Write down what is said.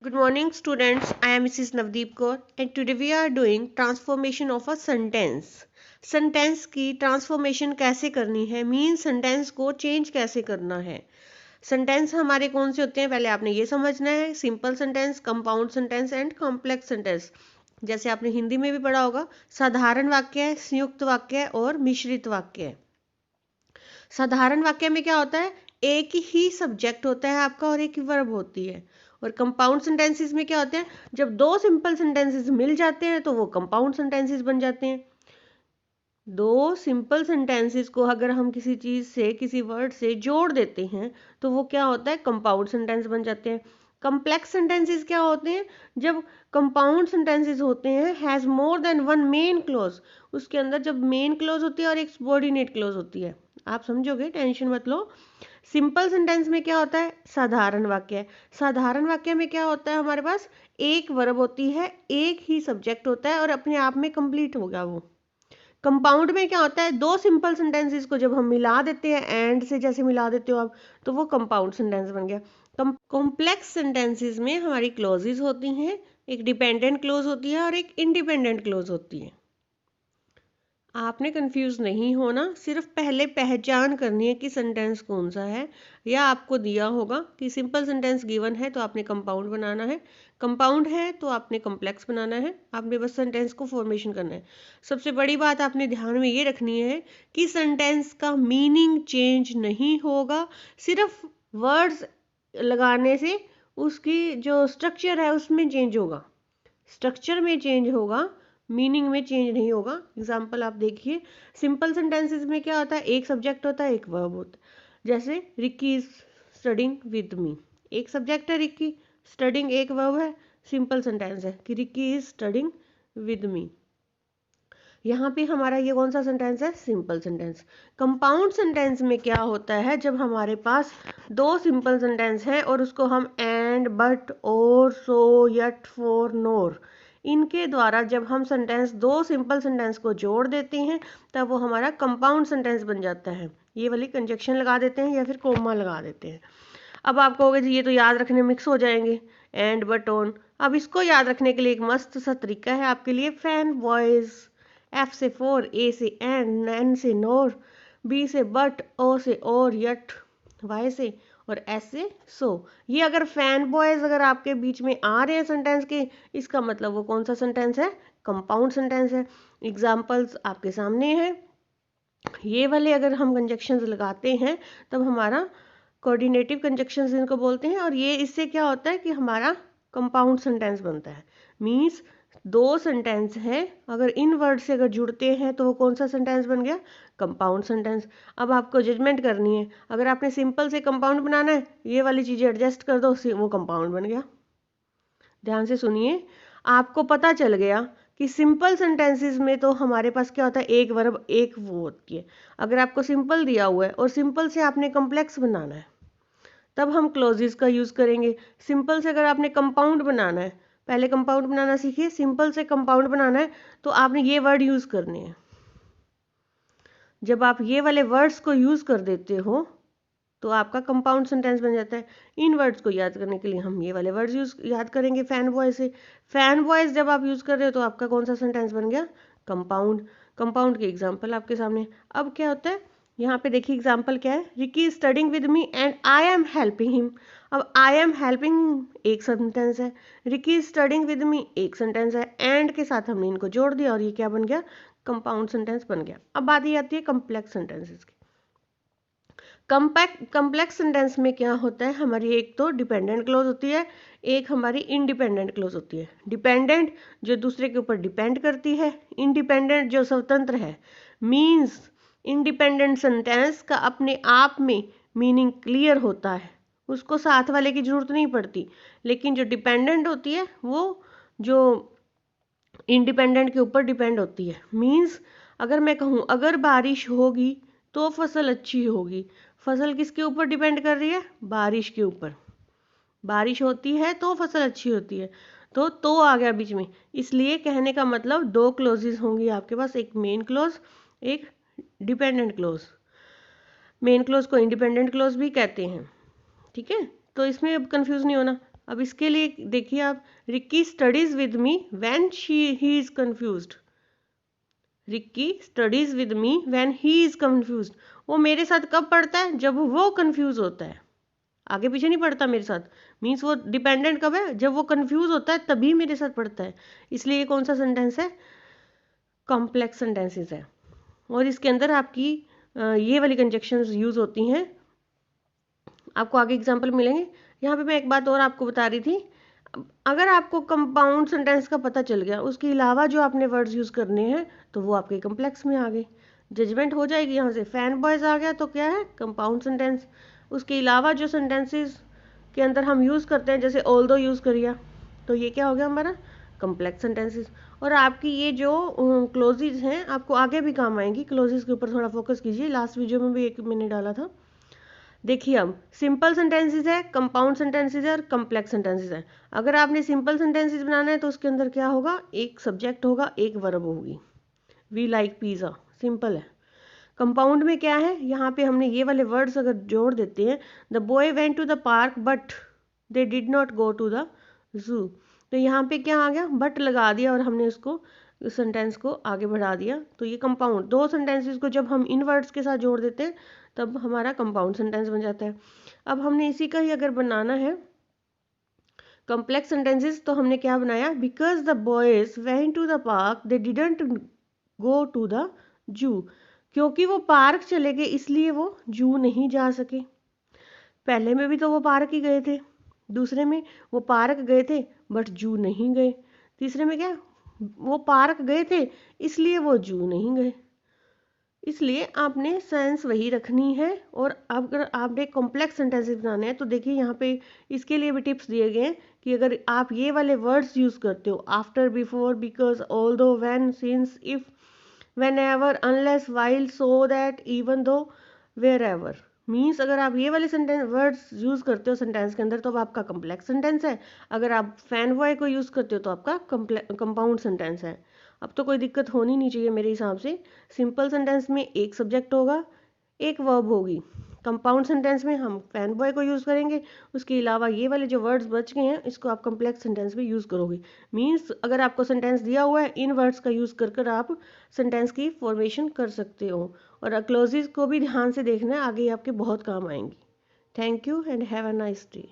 Good morning, students. I am Mrs. Navdeep Kaur, and today we are doing transformation of a sentence. Sentence की transformation कैसे करनी है, mean sentence को change कैसे करना है। सेंटेंस हमारे कौन से होते हैं, पहले आपने ये समझना है। Simple sentence, compound sentence and complex sentence. जैसे आपने हिंदी में भी पढ़ा होगा, साधारण वाक्य है, संयुक्त वाक्य है और मिश्रित वाक्य है। साधारण वाक्य में क्या होता है, एक ही सब्जेक्ट होता है आपका और एक ही वर्ब होती है। और कंपाउंड सेंटेंसेस में क्या होते हैं, जब दो सिंपल सेंटेंसेस मिल जाते हैं तो वो कंपाउंड सेंटेंसेस बन जाते हैं। दो सिंपल सेंटेंसेस को अगर हम किसी चीज से, किसी वर्ड से जोड़ देते हैं तो वो क्या होता है, कंपाउंड सेंटेंस बन जाते हैं। कम्प्लेक्स सेंटेंसेस क्या होते हैं, जब कंपाउंड सेंटेंसेस होते हैं has more than one main close, उसके अंदर जब मेन क्लोज होती है और एक सबऑर्डिनेट क्लोज होती है। आप समझोगे, टेंशन मत लो। सिंपल सेंटेंस में क्या होता है, साधारण वाक्य। साधारण वाक्य में क्या होता है, हमारे पास एक वर्ब होती है, एक ही सब्जेक्ट होता है और अपने आप में कंप्लीट होगा वो। कंपाउंड में क्या होता है, दो सिंपल सेंटेंसेस को जब हम मिला देते हैं, एंड से जैसे मिला देते हो आप, तो वो कंपाउंड सेंटेंस बन गया। कॉम्प्लेक्स सेंटेंसेस में हमारी क्लोजेस होती हैं, एक डिपेंडेंट क्लोज होती है और एक इंडिपेंडेंट क्लोज होती है। आपने कंफ्यूज नहीं होना, सिर्फ पहले पहचान करनी है कि सेंटेंस कौन सा है। या आपको दिया होगा कि सिंपल सेंटेंस गिवन है तो आपने कंपाउंड बनाना है, कंपाउंड है तो आपने कॉम्प्लेक्स बनाना है। आपने बस सेंटेंस को फॉर्मेशन करना है। सबसे बड़ी बात आपने ध्यान में ये रखनी है कि सेंटेंस का मीनिंग चेंज नहीं होगा, सिर्फ वर्ड्स लगाने से उसकी जो स्ट्रक्चर है उसमें चेंज होगा। स्ट्रक्चर में चेंज होगा, मीनिंग में चेंज नहीं होगा। एग्जाम्पल आप देखिए, सिंपल सेंटेंसेस में क्या होता है, एक सब्जेक्ट होता है, एक वर्ब होता है। जैसे Ricky is studying with me, एक सब्जेक्ट है रिक्की, स्टडिंग एक वर्ब है। सिंपल सेंटेंस है कि Ricky is studying with me. यहाँ पे हमारा ये कौन सा सेंटेंस है, सिंपल सेंटेंस। कंपाउंड सेंटेंस में क्या होता है, जब हमारे पास दो सिंपल सेंटेंस हैं और उसको हम एंड, बट, और, सो, यट, फॉर, नोर, इनके द्वारा जब हम सेंटेंस, दो सिंपल सेंटेंस को जोड़ देते हैं, तब वो हमारा कंपाउंड सेंटेंस बन जाता है। ये वाली कंजक्शन लगा देते हैं या फिर कोमा लगा देते हैं। अब आप कहोगे जी ये तो याद रखने मिक्स हो जाएंगे, एंड, बट, ऑन। अब इसको याद रखने के लिए एक मस्त सा तरीका है आपके लिए, फैन वॉइस। एफ से फोर, ए से एंड, एन से नोर, बी से बट, ओ से और, यट, वाई से, और एस से सो। ये अगर फैन बॉयज अगर आपके बीच में आ रहे हैं सेंटेंस के, इसका मतलब वो कौन सा सेंटेंस है, कंपाउंड सेंटेंस है। एग्जाम्पल्स आपके सामने है। ये वाले अगर हम कंजक्शंस लगाते हैं तब हमारा कोऑर्डिनेटिव कंजक्शंस इनको बोलते हैं, और ये इससे क्या होता है कि हमारा कंपाउंड सेंटेंस बनता है। मींस दो सेंटेंस हैं, अगर इन वर्ड से अगर जुड़ते हैं तो वो कौन सा सेंटेंस बन गया, कंपाउंड सेंटेंस। अब आपको जजमेंट करनी है, अगर आपने सिंपल से कंपाउंड बनाना है, ये वाली चीज़ें एडजस्ट कर दो, वो कंपाउंड बन गया। ध्यान से सुनिए, आपको पता चल गया कि सिंपल सेंटेंसेस में तो हमारे पास क्या होता है, एक वर्ब एक वो होती है। अगर आपको सिंपल दिया हुआ है और सिंपल से आपने कम्प्लेक्स बनाना है, तब हम क्लोजेस का यूज़ करेंगे। सिंपल से अगर आपने कंपाउंड बनाना है, पहले कंपाउंड बनाना सीखिए, सिंपल से कंपाउंड बनाना है तो आपने ये वर्ड यूज़ करने हैं। जब आप ये वाले वर्ड्स को यूज़ कर देते हो तो आपका कंपाउंड सेंटेंस बन जाता है। इन वर्ड्स को याद करने के लिए हम ये वाले वर्ड्स याद करेंगे फैन बॉय से। फैन वॉइस जब आप यूज़ कर रहे हो तो आपका कौन सा सेंटेंस बन गया, कंपाउंड। कंपाउंड के एग्जाम्पल आपके सामने। अब क्या होता है, यहाँ पे देखिए एग्जाम्पल क्या है, Ricky is studying with me and I am helping him. अब आई एम हेल्पिंग एक सेंटेंस है, Ricky is studying with me एक सेंटेंस है, एंड के साथ हमने इनको जोड़ दिया और ये क्या बन गया, कंपाउंड सेंटेंस बन गया। अब बात ये आती है कम्प्लेक्स सेंटेंसेस की। कम्प्लेक्स सेंटेंस में क्या होता है, हमारी एक तो डिपेंडेंट क्लोज होती है, एक हमारी इंडिपेंडेंट क्लोज होती है। डिपेंडेंट जो दूसरे के ऊपर डिपेंड करती है, इंडिपेंडेंट जो स्वतंत्र है। मींस इंडिपेंडेंट सेंटेंस का अपने आप में मीनिंग क्लियर होता है, उसको साथ वाले की जरूरत नहीं पड़ती। लेकिन जो डिपेंडेंट होती है वो जो इंडिपेंडेंट के ऊपर डिपेंड होती है। मींस अगर मैं कहूँ अगर बारिश होगी तो फसल अच्छी होगी, फसल किसके ऊपर डिपेंड कर रही है, बारिश के ऊपर। बारिश होती है तो फसल अच्छी होती है, तो आ गया बीच में। इसलिए कहने का मतलब दो क्लोजेस होंगी आपके पास, एक मेन क्लोज, एक डिपेंडेंट क्लोज। मेन क्लोज को इंडिपेंडेंट क्लोज भी कहते हैं, ठीक है। तो इसमें अब कंफ्यूज नहीं होना, अब इसके लिए देखिए आप, Ricky studies with me when he is confused. Ricky studies with me when he is confused. वो मेरे साथ कब पढ़ता है? जब वो कंफ्यूज होता है, आगे पीछे नहीं पढ़ता मेरे साथ। मीन्स वो डिपेंडेंट कब है? जब वो कंफ्यूज होता है तभी मेरे साथ पढ़ता है। इसलिए ये कौन सा सेंटेंस है? कॉम्प्लेक्स सेंटेंसेस है। और इसके अंदर आपकी ये वाली कंजक्शंस यूज होती हैं। आपको आगे एग्जांपल मिलेंगे। यहाँ पे मैं एक बात और आपको बता रही थी, अगर आपको कंपाउंड सेंटेंस का पता चल गया, उसके अलावा जो आपने वर्ड्स यूज करने हैं तो वो आपके कम्प्लेक्स में आ गए। जजमेंट हो जाएगी यहाँ से। फैन बॉयज आ गया तो क्या है? Compound sentence. उसके अलावा जो सेंटेंसेस के अंदर हम यूज करते हैं, जैसे ऑल्दो यूज करिए, तो ये क्या हो गया हमारा? Complex sentences. और आपकी ये जो क्लोजेज हैं आपको आगे भी काम आएंगी। क्लोजेज के ऊपर थोड़ा फोकस कीजिए, लास्ट वीडियो में भी एक मैंने डाला था। देखिए अब सिंपल सेंटेंसेस है, कंपाउंड सेंटेंसेस है और कम्प्लेक्स सेंटेंसेस है। अगर आपने सिंपल सेंटेंसेस बनाना है तो उसके अंदर क्या होगा? एक सब्जेक्ट होगा, एक वर्ब होगी। वी लाइक पिज़्ज़ा, सिंपल है। कंपाउंड में क्या है? यहाँ पे हमने ये वाले वर्ड्स अगर जोड़ देते हैं, the boy went to the park but they did not go to the zoo, तो यहाँ पे क्या आ गया? बट लगा दिया और हमने उसको सेंटेंस को आगे बढ़ा दिया। तो ये कंपाउंड, दो सेंटेंसेस को जब हम इन वर्ड्स के साथ जोड़ देते हैं तब हमारा कंपाउंड सेंटेंस बन जाता है। अब हमने इसी का ही अगर बनाना है कॉम्प्लेक्स सेंटेंसेस, तो हमने क्या बनाया? Because the boys went to the park they didn't go to the zoo, क्योंकि वो पार्क चले गए इसलिए वो जू नहीं जा सके। पहले में भी तो वो पार्क ही गए थे, दूसरे में वो पार्क गए थे बट जू नहीं गए, तीसरे में क्या? वो पार्क गए थे इसलिए वो जू नहीं गए। इसलिए आपने सेंस वही रखनी है। और अगर आपने कॉम्प्लेक्स सेंटेंसेस बनाने हैं तो देखिए यहाँ पे इसके लिए भी टिप्स दिए गए हैं कि अगर आप ये वाले वर्ड्स यूज करते हो, after, before, because, although, when, since, if, whenever, unless, while, so that, even though, wherever, means अगर आप ये वाले सेंटेंस वर्ड्स यूज करते हो सेंटेंस के अंदर तो आपका कंप्लेक्स सेंटेंस है। अगर आप फैन बॉय को यूज करते हो तो आपका कंपाउंड सेंटेंस है। अब तो कोई दिक्कत होनी नहीं चाहिए मेरे हिसाब से। सिंपल सेंटेंस में एक सब्जेक्ट होगा, एक वर्ब होगी। कंपाउंड सेंटेंस में हम फैन बॉय को यूज़ करेंगे, उसके अलावा ये वाले जो वर्ड्स बच गए हैं इसको आप कम्प्लेक्स सेंटेंस में यूज़ करोगे। मीन्स अगर आपको सेंटेंस दिया हुआ है, इन वर्ड्स का यूज़ कर कर आप सेंटेंस की फॉर्मेशन कर सकते हो। और क्लोजेस को भी ध्यान से देखना है, आगे आपके बहुत काम आएंगी। Thank you and have a nice day.